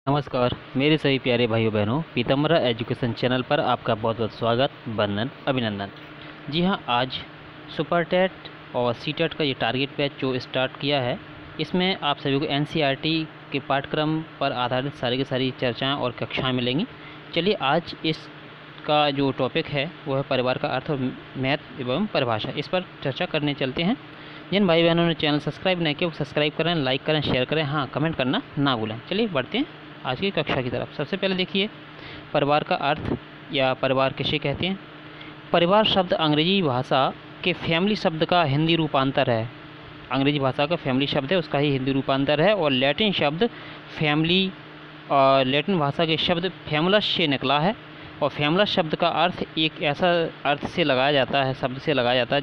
नमस्कार मेरे सभी प्यारे भाइयों बहनों, पीताम्बरा एजुकेशन चैनल पर आपका बहुत बहुत स्वागत, वंदन, अभिनंदन। जी हाँ, आज सुपर टेट और सी टेट का ये टारगेट बैच जो स्टार्ट किया है, इसमें आप सभी को एनसीईआरटी के पाठ्यक्रम पर आधारित सारी की सारी चर्चाएं और कक्षाएं मिलेंगी। चलिए आज इसका जो टॉपिक है वो है परिवार का अर्थ और महत्व एवं परिभाषा। इस पर चर्चा करने चलते हैं। जिन भाई बहनों ने चैनल सब्सक्राइब नहीं किया वो सब्सक्राइब करें, लाइक करें, शेयर करें, हाँ कमेंट करना ना भूलें। चलिए बढ़ते हैं आज की कक्षा की तरफ। सबसे पहले देखिए परिवार का अर्थ या परिवार किसे कहते हैं। परिवार शब्द अंग्रेजी भाषा के फैमिली शब्द का हिंदी रूपांतर है। अंग्रेजी भाषा का फैमिली शब्द है, उसका ही हिंदी रूपांतर है। और लैटिन शब्द फैमिली और लैटिन भाषा के शब्द फैमुलस से निकला है। और फैमुलस शब्द का अर्थ एक ऐसा अर्थ से लगाया जाता है, शब्द से लगाया जाता है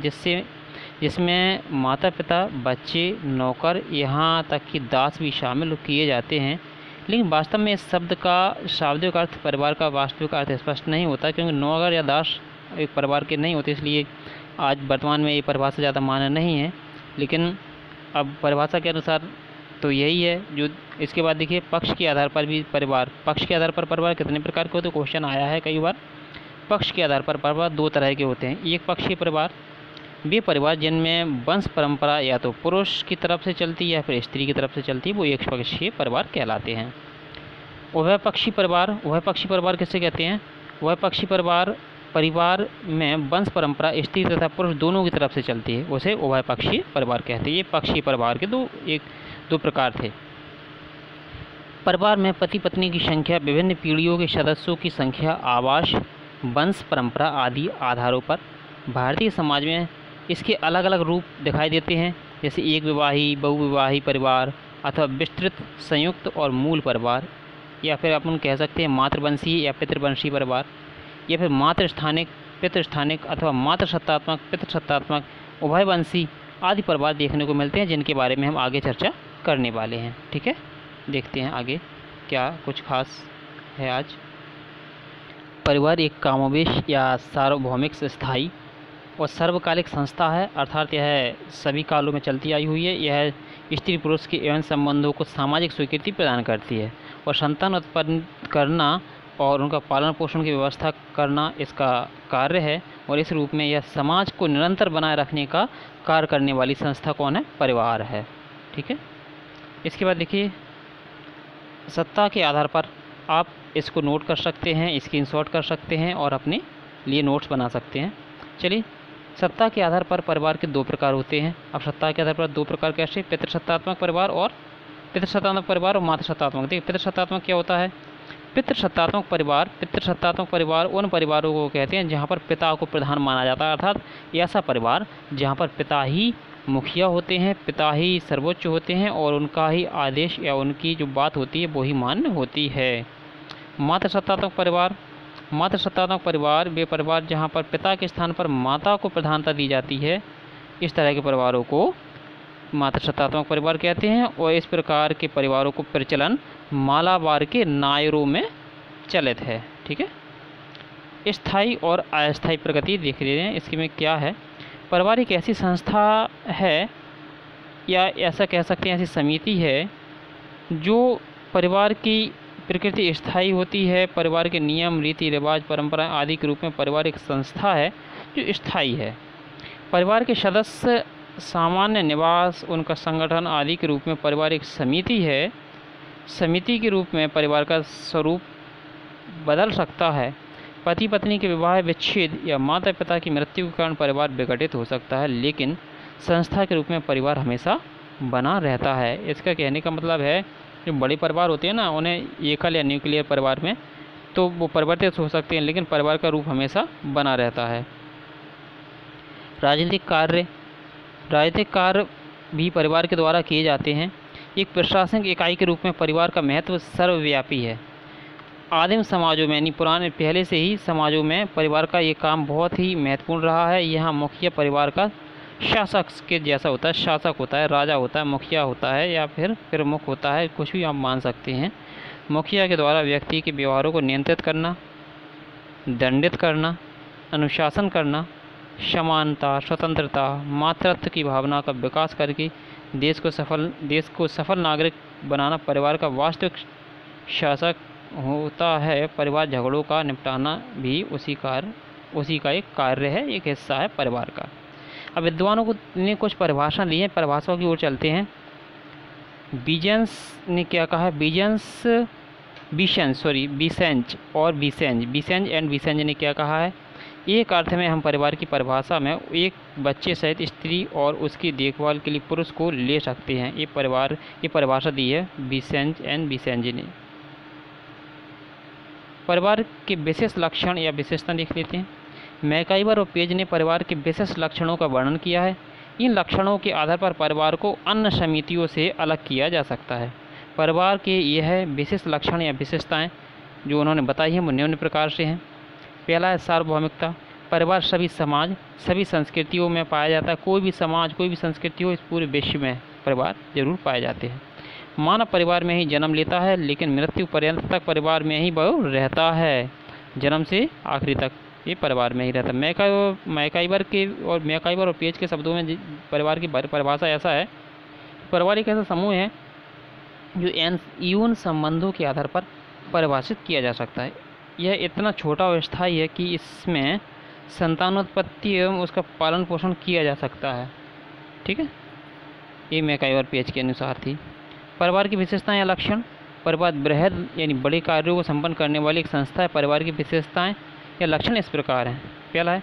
जिसमें माता पिता, बच्चे, नौकर, यहाँ तक कि दास भी शामिल किए जाते हैं। लेकिन वास्तव में इस शब्द का शाब्दिक अर्थ परिवार का वास्तविक अर्थ स्पष्ट नहीं होता, क्योंकि नौकर या दास एक परिवार के नहीं होते, इसलिए आज वर्तमान में ये परिभाषा ज़्यादा मान्य नहीं है। लेकिन अब परिभाषा के अनुसार तो यही है। जो इसके बाद देखिए पक्ष के आधार पर भी परिवार, पक्ष के आधार पर परिवार कितने प्रकार के होते हैं, क्वेश्चन आया है कई बार। पक्ष के आधार पर परिवार दो तरह के होते हैं। एक पक्षीय परिवार, वे परिवार जिनमें वंश परंपरा या तो पुरुष की तरफ से चलती है या फिर स्त्री की तरफ से चलती है, वो एक पक्षीय परिवार कहलाते हैं। उभयपक्षी परिवार, उभयपक्षी परिवार किसे कहते हैं। उभयपक्षी परिवार में वंश परंपरा स्त्री तथा पुरुष दोनों की तरफ से चलती है, उसे उभयपक्षी परिवार कहते हैं। ये पक्षी परिवार के दो प्रकार थे। परिवार में पति पत्नी की संख्या, विभिन्न पीढ़ियों के सदस्यों की संख्या, आवास, वंश परंपरा आदि आधारों पर भारतीय समाज में इसके अलग अलग रूप दिखाई देते हैं, जैसे एक विवाही, बहुविवाही परिवार अथवा विस्तृत, संयुक्त और मूल परिवार, या फिर अपन कह सकते हैं मातृवंशीय या पितृवंशीय परिवार, या फिर मातृस्थानिक, पितृस्थानिक अथवा मातृसत्तात्मक, पितृसत्तात्मक, उभयवंशी आदि परिवार देखने को मिलते हैं, जिनके बारे में हम आगे चर्चा करने वाले हैं। ठीक है, देखते हैं आगे क्या कुछ खास है आज। परिवार एक कामोवेश या सार्वभौमिक, स्थायी और सर्वकालिक संस्था है, अर्थात यह सभी कालों में चलती आई हुई है। यह स्त्री पुरुष के एवं संबंधों को सामाजिक स्वीकृति प्रदान करती है और संतान उत्पन्न करना और उनका पालन पोषण की व्यवस्था करना इसका कार्य है। और इस रूप में यह समाज को निरंतर बनाए रखने का कार्य करने वाली संस्था कौन है, परिवार है। ठीक है, इसके बाद देखिए सत्ता के आधार पर आप इसको नोट कर सकते हैं, स्क्रीनशॉट कर सकते हैं और अपने लिए नोट्स बना सकते हैं। चलिए, सत्ता के आधार पर परिवार के दो प्रकार होते हैं। अब सत्ता के आधार पर दो प्रकार कैसे, पितृसत्तात्मक परिवार और मातृसत्तात्मक। देखिए पितृसत्तात्मक क्या होता है। पितृसत्तात्मक परिवार उन परिवारों को कहते हैं जहाँ पर पिता को प्रधान माना जाता है, अर्थात ऐसा परिवार जहाँ पर पिता ही मुखिया होते हैं, पिता ही सर्वोच्च होते हैं और उनका ही आदेश या उनकी जो बात होती है वो ही मान्य होती है। मातृसत्तात्मक परिवार वे परिवार जहाँ पर पिता के स्थान पर माता को प्रधानता दी जाती है, इस तरह के परिवारों को मातृसत्तात्मक परिवार कहते हैं। और इस प्रकार के परिवारों को प्रचलन मालाबार के नायरों में चलित है। ठीक है, स्थायी और अस्थायी प्रगति देख रहे हैं। इसके में क्या है, परिवार एक ऐसी संस्था है या ऐसा कह सकते हैं ऐसी समिति है जो परिवार की प्रकृति स्थायी होती है। परिवार के नियम, रीति रिवाज, परंपरा आदि के रूप में परिवार एक संस्था है जो स्थायी है। परिवार के सदस्य, सामान्य निवास, उनका संगठन आदि के रूप में परिवार एक समिति है। समिति के रूप में परिवार का स्वरूप बदल सकता है। पति पत्नी के विवाह विच्छेद या माता पिता की मृत्यु के कारण परिवार विघटित हो सकता है, लेकिन संस्था के रूप में परिवार हमेशा बना रहता है। इसका कहने का मतलब है जो बड़े परिवार होते हैं ना, उन्हें एकल या न्यूक्लियर परिवार में तो वो परिवर्तित हो सकते हैं, लेकिन परिवार का रूप हमेशा बना रहता है। राजनीतिक कार्य भी परिवार के द्वारा किए जाते हैं। एक प्रशासनिक इकाई के रूप में परिवार का महत्व सर्वव्यापी है। आदिम समाजों में यानी पुराने पहले से ही समाजों में परिवार का ये काम बहुत ही महत्वपूर्ण रहा है। यहाँ मुखिया परिवार का शासक के जैसा होता है, शासक होता है, राजा होता है, मुखिया होता है या फिर प्रमुख होता है, कुछ भी आप मान सकते हैं। मुखिया के द्वारा व्यक्ति के व्यवहारों को नियंत्रित करना, दंडित करना, अनुशासन करना, समानता, स्वतंत्रता, मातृत्व की भावना का विकास करके देश को सफल नागरिक बनाना परिवार का वास्तविक शासक होता है। परिवार झगड़ों का निपटाना भी उसी का एक कार्य है, एक हिस्सा है परिवार का। अब विद्वानों को ने कुछ परिभाषा दी है, परिभाषाओं की ओर चलते हैं। बीजेंस ने क्या कहा है? बीसेंज एंड बीसेंज ने क्या कहा है? एक अर्थ में हम परिवार की परिभाषा में एक बच्चे सहित स्त्री और उसकी देखभाल के लिए पुरुष को ले सकते हैं। ये परिभाषा दी है बीसेंज एंड बीसेंज ने। परिवार के विशेष लक्षण या विशेषता देख लेते हैं। मैकाइवर और पेज ने परिवार के विशेष लक्षणों का वर्णन किया है। इन लक्षणों के आधार पर परिवार को अन्य समितियों से अलग किया जा सकता है। परिवार के यह विशेष लक्षण या विशेषताएं जो उन्होंने बताई हैं वो निम्न प्रकार से हैं। पहला है सार्वभौमिकता। परिवार सभी समाज, सभी संस्कृतियों में पाया जाता है। कोई भी समाज, कोई भी संस्कृति हो, इस पूरे विश्व में परिवार जरूर पाए जाते हैं। मानव परिवार में ही जन्म लेता है, लेकिन मृत्यु पर्यंत तक परिवार में ही वह रहता है। जन्म से आखिरी तक ये परिवार में ही रहता है। मैकाइवर और पेज के शब्दों में परिवार की परिभाषा ऐसा है। परिवार एक ऐसा समूह है जो यौन संबंधों के आधार पर परिभाषित किया जा सकता है। यह इतना छोटा और स्थायी है कि इसमें संतानोत्पत्ति एवं उसका पालन पोषण किया जा सकता है। ठीक है, ये मैकाइवर पेज के अनुसार थी। परिवार की विशेषताएं या लक्षण। परिवार बृहद यानी बड़े कार्यों को संपन्न करने वाली एक संस्था है। परिवार की विशेषताएं या लक्षण इस प्रकार हैं। पहला है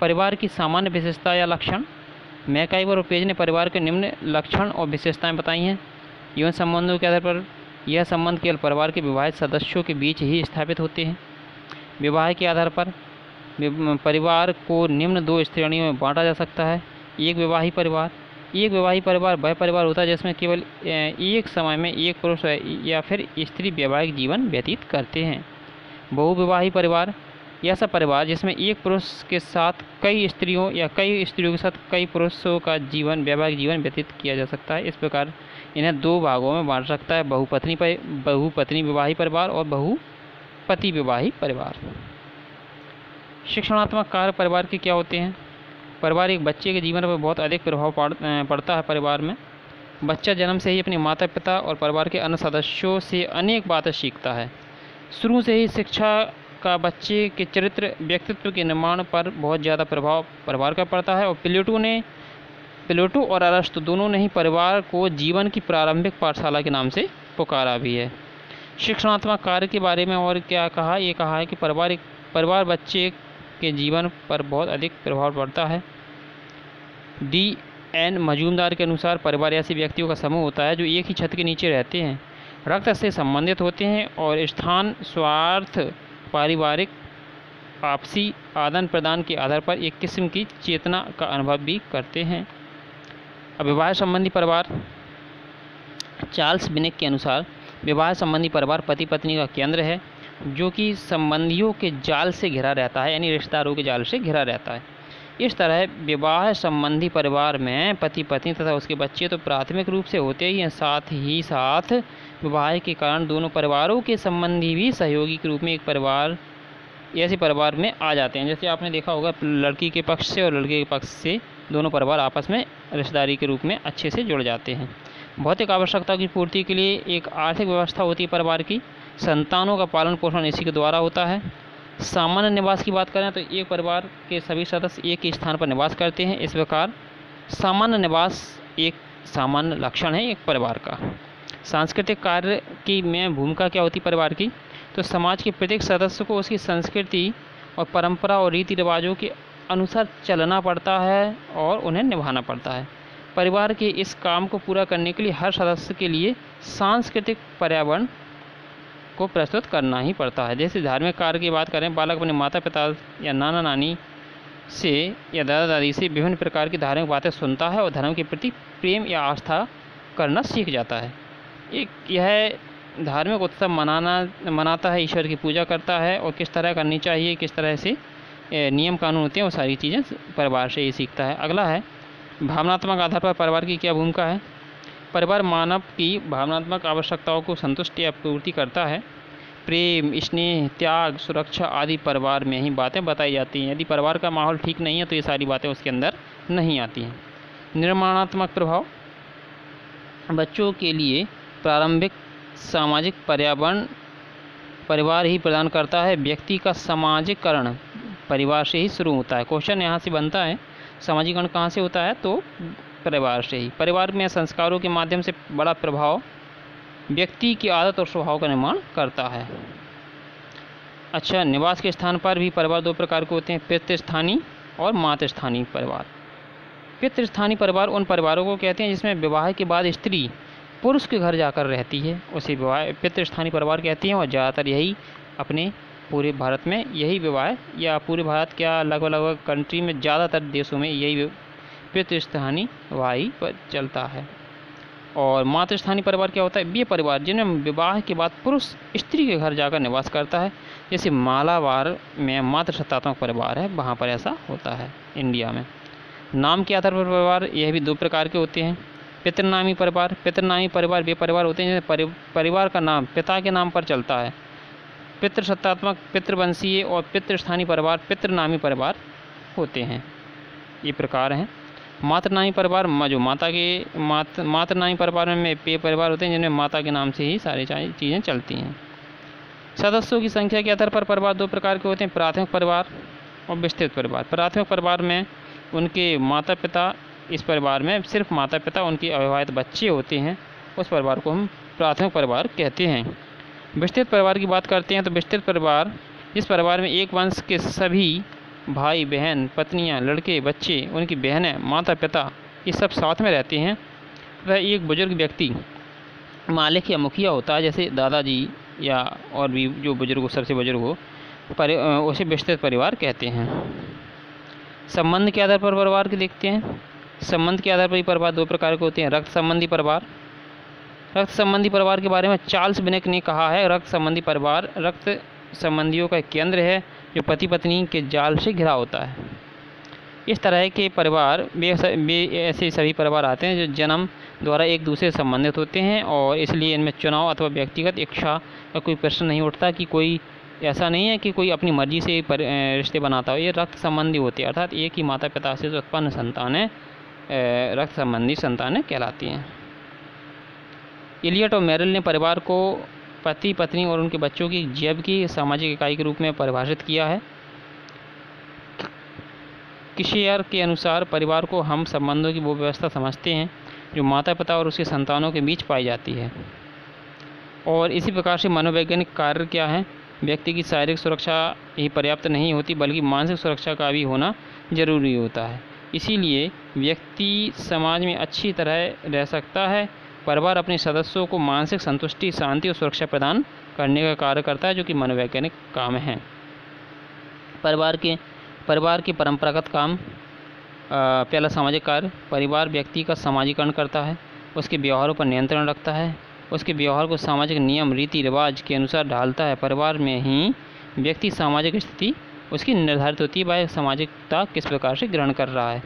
परिवार की सामान्य विशेषता या लक्षण। मैकाइवर और पेज ने परिवार के निम्न लक्षण और विशेषताएं बताई हैं। यौन संबंधों के आधार पर यह संबंध केवल परिवार के विवाहित सदस्यों के बीच ही स्थापित होते हैं। विवाह के आधार पर परिवार को निम्न दो श्रेणियों में बांटा जा सकता है। एक विवाही परिवार वह परिवार होता है जिसमें केवल एक समय में एक पुरुष या फिर स्त्री वैवाहिक जीवन व्यतीत करते हैं। बहुविवाही परिवार ऐसा परिवार जिसमें एक पुरुष के साथ कई स्त्रियों या कई स्त्रियों के साथ कई पुरुषों का वैवाहिक जीवन व्यतीत किया जा सकता है। इस प्रकार इन्हें दो भागों में बांट सकता है, बहुपत्नी विवाही परिवार और बहुपति विवाही परिवार। शिक्षणात्मक कार्य परिवार के क्या होते हैं? परिवार एक बच्चे के जीवन पर बहुत अधिक प्रभाव पड़ता है। परिवार में बच्चा जन्म से ही अपने माता पिता और परिवार के अन्य सदस्यों से अनेक बातें सीखता है। शुरू से ही शिक्षा का बच्चे के चरित्र व्यक्तित्व के निर्माण पर बहुत ज़्यादा प्रभाव परिवार का पड़ता है। और प्लेटो और अरस्तु दोनों ने ही परिवार को जीवन की प्रारंभिक पाठशाला के नाम से पुकारा भी है। शिक्षणात्मक कार्य के बारे में और क्या कहा? ये कहा है कि परिवार बच्चे के जीवन पर बहुत अधिक प्रभाव पड़ता है। D.N. मजूमदार के अनुसार परिवार ऐसे व्यक्तियों का समूह होता है जो एक ही छत के नीचे रहते हैं, रक्त से संबंधित होते हैं और स्थान, स्वार्थ, पारिवारिक आपसी आदान प्रदान के आधार पर एक किस्म की चेतना का अनुभव भी करते हैं। अब विवाह संबंधी परिवार। चार्ल्स बिनेक के अनुसार विवाह संबंधी परिवार पति पत्नी का केंद्र है जो कि संबंधियों के जाल से घिरा रहता है, यानी रिश्तेदारों के जाल से घिरा रहता है। इस तरह विवाह संबंधी परिवार में पति पत्नी तथा उसके बच्चे तो प्राथमिक रूप से होते ही हैं, साथ ही साथ विवाह के कारण दोनों परिवारों के संबंधी भी सहयोगी के रूप में ऐसे परिवार में आ जाते हैं। जैसे आपने देखा होगा, लड़की के पक्ष से और लड़के के पक्ष से दोनों परिवार आपस में रिश्तेदारी के रूप में अच्छे से जुड़ जाते हैं। भौतिक आवश्यकता की पूर्ति के लिए एक आर्थिक व्यवस्था होती है परिवार की। संतानों का पालन पोषण इसी के द्वारा होता है। सामान्य निवास की बात करें तो एक परिवार के सभी सदस्य एक ही स्थान पर निवास करते हैं। इस प्रकार सामान्य निवास एक सामान्य लक्षण है एक परिवार का। सांस्कृतिक कार्य की में भूमिका क्या होती परिवार की? तो समाज के प्रत्येक सदस्य को उसकी संस्कृति और परंपरा और रीति रिवाजों के अनुसार चलना पड़ता है और उन्हें निभाना पड़ता है। परिवार के इस काम को पूरा करने के लिए हर सदस्य के लिए सांस्कृतिक पर्यावरण को प्रस्तुत करना ही पड़ता है। जैसे धार्मिक कार्य की बात करें, बालक अपने माता पिता या नाना नानी से या दादा दादी से विभिन्न प्रकार की धार्मिक बातें सुनता है और धर्म के प्रति प्रेम या आस्था करना सीख जाता है। यह धार्मिक उत्सव मनाता है, ईश्वर की पूजा करता है और किस तरह करनी चाहिए, किस तरह से नियम कानून होते हैं, वो सारी चीज़ें परिवार से ही सीखता है। अगला है भावनात्मक आधार पर परिवार की क्या भूमिका है? परिवार मानव की भावनात्मक आवश्यकताओं को संतुष्ट या पूर्ति करता है। प्रेम, स्नेह, त्याग, सुरक्षा आदि परिवार में ही बातें बताई जाती हैं। यदि परिवार का माहौल ठीक नहीं है तो ये सारी बातें उसके अंदर नहीं आती हैं। निर्माणात्मक प्रभाव। बच्चों के लिए प्रारंभिक सामाजिक पर्यावरण परिवार ही प्रदान करता है। व्यक्ति का सामाजिकरण परिवार से ही शुरू होता है। क्वेश्चन यहाँ से बनता है, सामाजिकरण कहाँ से होता है? तो परिवार से ही। परिवार में संस्कारों के माध्यम से बड़ा प्रभाव व्यक्ति की आदत और स्वभाव का निर्माण करता है। अच्छा, निवास के स्थान पर भी परिवार दो प्रकार के होते हैं, पितृस्थानीय और मातृस्थानीय परिवार। पितृस्थानीय परिवार उन परिवारों को कहते हैं जिसमें विवाह के बाद स्त्री पुरुष के घर जाकर रहती है, उसे विवाह पितृस्थानीय परिवार कहते हैं। और ज़्यादातर यही अपने पूरे भारत में यही विवाह, या पूरे भारत क्या लगभग कंट्री में ज़्यादातर देशों में यही पितृस्थानीय विवाह पर चलता है। और मातृस्थानीय परिवार क्या होता है? ये परिवार जिनमें विवाह के बाद पुरुष स्त्री के घर जाकर निवास करता है, जैसे मालाबार में मातृसत्तात्मक परिवार है, वहाँ पर ऐसा होता है इंडिया में। नाम के आधार पर परिवार यह भी दो प्रकार के होते हैं। पितृनामी परिवार। पितृनामी परिवार वे परिवार होते हैं जिसमें परिवार का नाम पिता के नाम पर चलता है। पितृसत्तात्मक, पितृवंशीय और पितृस्थानीय परिवार पितृनामी परिवार होते हैं। ये प्रकार हैं। मातृनामी परिवार जो मातृनामी परिवार में पे परिवार होते हैं जिनमें माता के नाम से ही सारी चीज़ें चलती हैं। सदस्यों की संख्या के आधार पर परिवार दो प्रकार के होते हैं, प्राथमिक परिवार और विस्तृत परिवार। प्राथमिक परिवार में उनके माता पिता, इस परिवार में सिर्फ माता पिता, उनके अविवाहित बच्चे होते हैं, उस परिवार को हम प्राथमिक परिवार कहते हैं। विस्तृत परिवार की बात करते हैं तो विस्तृत परिवार इस परिवार में एक वंश के सभी भाई बहन, पत्नियां, लड़के, बच्चे, उनकी बहनें, माता पिता, ये सब साथ में रहते हैं। वह एक बुजुर्ग व्यक्ति मालिक या मुखिया होता है, जैसे दादाजी या और भी जो बुजुर्ग सबसे बुजुर्ग हो, उसे विस्तृत परिवार कहते हैं। संबंध के आधार पर परिवार के देखते हैं। संबंध के आधार पर ही परिवार दो प्रकार के होते हैं, रक्त संबंधी परिवार। रक्त संबंधी परिवार के बारे में चार्ल्स बिनेट ने कहा है, रक्त संबंधी परिवार रक्त संबंधियों का केंद्र है जो पति पत्नी के जाल से घिरा होता है। इस तरह के परिवार वे ऐसे सभी परिवार आते हैं जो जन्म द्वारा एक दूसरे से संबंधित होते हैं, और इसलिए इनमें चुनाव अथवा व्यक्तिगत इच्छा का कोई प्रश्न नहीं उठता कि कोई ऐसा नहीं है कि कोई अपनी मर्जी से रिश्ते बनाता हो। ये रक्त संबंधी होते हैं, अर्थात एक ही माता पिता से जो उत्पन्न संतानें रक्त संबंधी संतानें कहलाती हैं। इलियट और मेरिल ने परिवार को पति पत्नी और उनके बच्चों की जैव की सामाजिक इकाई के रूप में परिभाषित किया है। किशेयर के अनुसार परिवार को हम संबंधों की वो व्यवस्था समझते हैं जो माता पिता और उसके संतानों के बीच पाई जाती है। और इसी प्रकार से मनोवैज्ञानिक कार्य क्या है? व्यक्ति की शारीरिक सुरक्षा ही पर्याप्त नहीं होती, बल्कि मानसिक सुरक्षा का भी होना जरूरी होता है। इसीलिए व्यक्ति समाज में अच्छी तरह रह सकता है। परिवार अपने सदस्यों को मानसिक संतुष्टि, शांति और सुरक्षा प्रदान करने का कार्य करता है, जो कि मनोवैज्ञानिक काम है। परिवार के परंपरागत काम। पहला सामाजिक कार्य, परिवार व्यक्ति का सामाजिकरण करता है, उसके व्यवहारों पर नियंत्रण रखता है, उसके व्यवहार को सामाजिक नियम रीति रिवाज के अनुसार ढालता है। परिवार में ही व्यक्ति सामाजिक स्थिति उसकी निर्धारित होती है, वह सामाजिकता किस प्रकार से ग्रहण कर रहा है।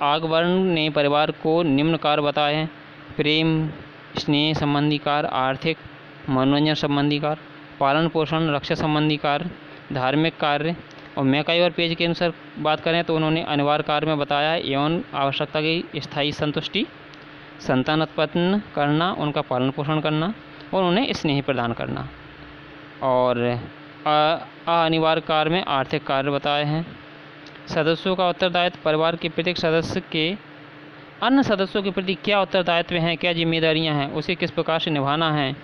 आगबर्न ने परिवार को निम्न कार्य बताए हैं: प्रेम, स्नेह संबंधी कार्य, आर्थिक मनोरंजन संबंधी कार्य, पालन पोषण रक्षा संबंधी कार्य, धार्मिक कार्य। और मैकाई और पेज के अनुसार बात करें तो उन्होंने अनिवार्य कार्य में बताया है यौन आवश्यकता की स्थायी संतुष्टि, संतान उत्पन्न करना, उनका पालन पोषण करना और उन्हें स्नेह प्रदान करना। और अनिवार्य कार्य में आर्थिक कार्य बताए हैं। सदस्यों का उत्तरदायित्व, परिवार के प्रत्येक सदस्य के अन्य सदस्यों के प्रति क्या उत्तरदायित्व हैं, क्या जिम्मेदारियां हैं, उसे किस प्रकार से निभाना है।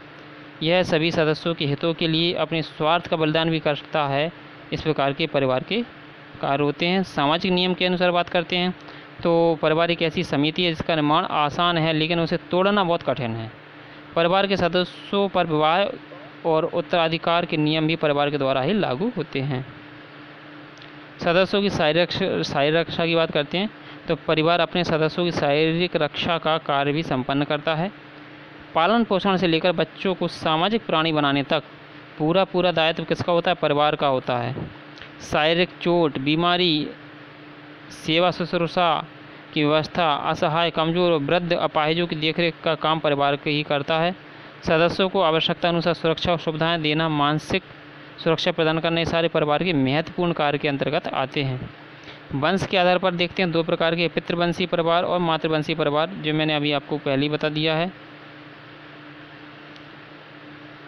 यह सभी सदस्यों के हितों के लिए अपने स्वार्थ का बलिदान भी करता है। इस प्रकार के परिवार के कार्य होते हैं। सामाजिक नियम के अनुसार बात करते हैं तो परिवार एक ऐसी समिति है जिसका निर्माण आसान है लेकिन उसे तोड़ना बहुत कठिन है। परिवार के सदस्यों पर विवाह और उत्तराधिकार के नियम भी परिवार के द्वारा ही लागू होते हैं। सदस्यों की शारीरिक रक्षा की बात करते हैं तो परिवार अपने सदस्यों की शारीरिक रक्षा का कार्य भी संपन्न करता है। पालन पोषण से लेकर बच्चों को सामाजिक प्राणी बनाने तक पूरा दायित्व किसका होता है? परिवार का होता है। शारीरिक चोट, बीमारी, सेवा शुश्रूषा की व्यवस्था, असहाय, कमजोर और वृद्ध अपाहिजों की देखरेख का काम परिवार के ही करता है। सदस्यों को आवश्यकता अनुसार सुरक्षा और सुविधाएं देना, मानसिक सुरक्षा प्रदान करना, ये सारे परिवार के महत्वपूर्ण कार्य के अंतर्गत आते हैं। वंश के आधार पर देखते हैं दो प्रकार के, पितृवंशी परिवार और मातृवंशी परिवार, जो मैंने अभी आपको पहले ही बता दिया है।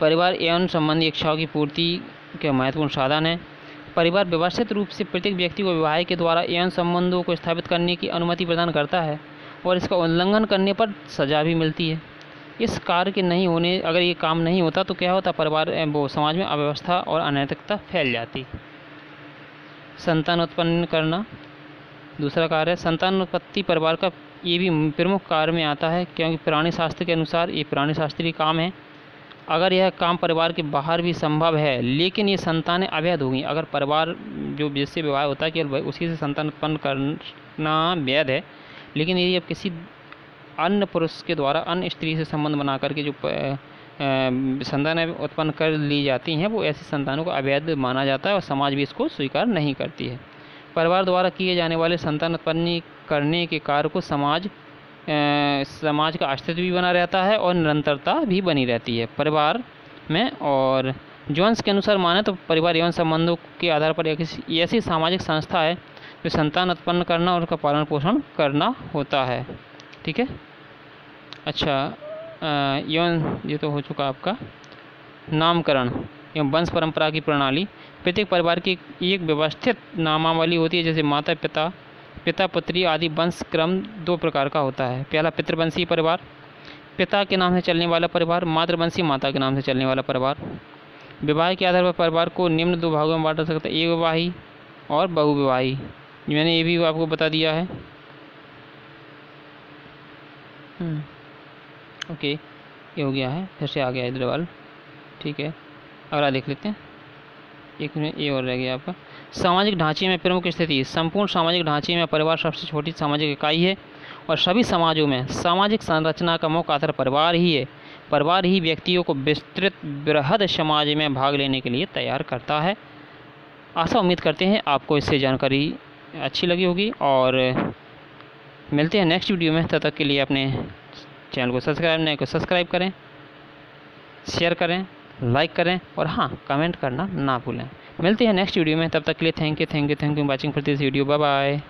परिवार एवं संबंधी इच्छाओं की पूर्ति के महत्वपूर्ण साधन है। परिवार व्यवस्थित रूप से प्रत्येक व्यक्ति को विवाह के द्वारा एवं संबंधों को स्थापित करने की अनुमति प्रदान करता है और इसका उल्लंघन करने पर सजा भी मिलती है। इस कार्य के नहीं होने, अगर ये काम नहीं होता तो क्या होता, परिवार वो समाज में अव्यवस्था और अनैतिकता फैल जाती। संतान उत्पन्न करना दूसरा कार्य है। संतान उत्पत्ति परिवार का ये भी प्रमुख कार्य में आता है, क्योंकि प्राणी शास्त्र के अनुसार ये प्राणी शास्त्रीय काम है। अगर यह काम परिवार के बाहर भी संभव है, लेकिन ये संतानें अवैध होंगी। अगर परिवार जो जिससे विवाह होता है केवल उसी से संतान उत्पन्न करना वैध है, लेकिन यदि अब किसी अन्य पुरुष के द्वारा अन्य स्त्री से संबंध बना करके जो संतानें उत्पन्न कर ली जाती हैं, वो ऐसी संतानों को अवैध माना जाता है और समाज भी इसको स्वीकार नहीं करती है। परिवार द्वारा किए जाने वाले संतान उत्पन्न करने के कार्य को समाज का अस्तित्व भी बना रहता है और निरंतरता भी बनी रहती है परिवार में। और जोन्स के अनुसार माने तो परिवार एवं संबंधों के आधार पर एक ऐसी सामाजिक संस्था है जो संतान उत्पन्न करना और उसका पालन पोषण करना होता है। ठीक है। अच्छा, ये तो हो चुका आपका नामकरण एवं वंश परंपरा की प्रणाली। प्रत्येक परिवार की एक व्यवस्थित नामावली होती है, जैसे माता पिता, पिता पुत्री आदि वंश क्रम दो प्रकार का होता है। पहला पितृवंशीय परिवार, पिता के नाम से चलने वाला परिवार। मातृवंशीय, माता के नाम से चलने वाला परिवार। विवाह के आधार पर परिवार को निम्न दो भागों में बांटा सकता है, एक विवाही और बहुविवाही। मैंने ये भी आपको बता दिया है। ओके, ये हो गया है, फिर से आ गया इधर वाल। ठीक है, अगला देख लेते हैं। एक मिनट, ये और रह गया आपका सामाजिक ढांचे में प्रमुख स्थिति। संपूर्ण सामाजिक ढांचे में परिवार सबसे छोटी सामाजिक इकाई है और सभी समाजों में सामाजिक संरचना का मुख्य आधार परिवार ही है। परिवार ही व्यक्तियों को विस्तृत बृहद समाज में भाग लेने के लिए तैयार करता है। आशा उम्मीद करते हैं आपको इससे जानकारी अच्छी लगी होगी और मिलते हैं नेक्स्ट वीडियो में। तब तक के लिए अपने चैनल को सब्सक्राइब करें, शेयर करें, लाइक करें और हाँ, कमेंट करना ना भूलें। मिलते हैं नेक्स्ट वीडियो में, तब तक के लिए thank you watching for this video. Bye bye.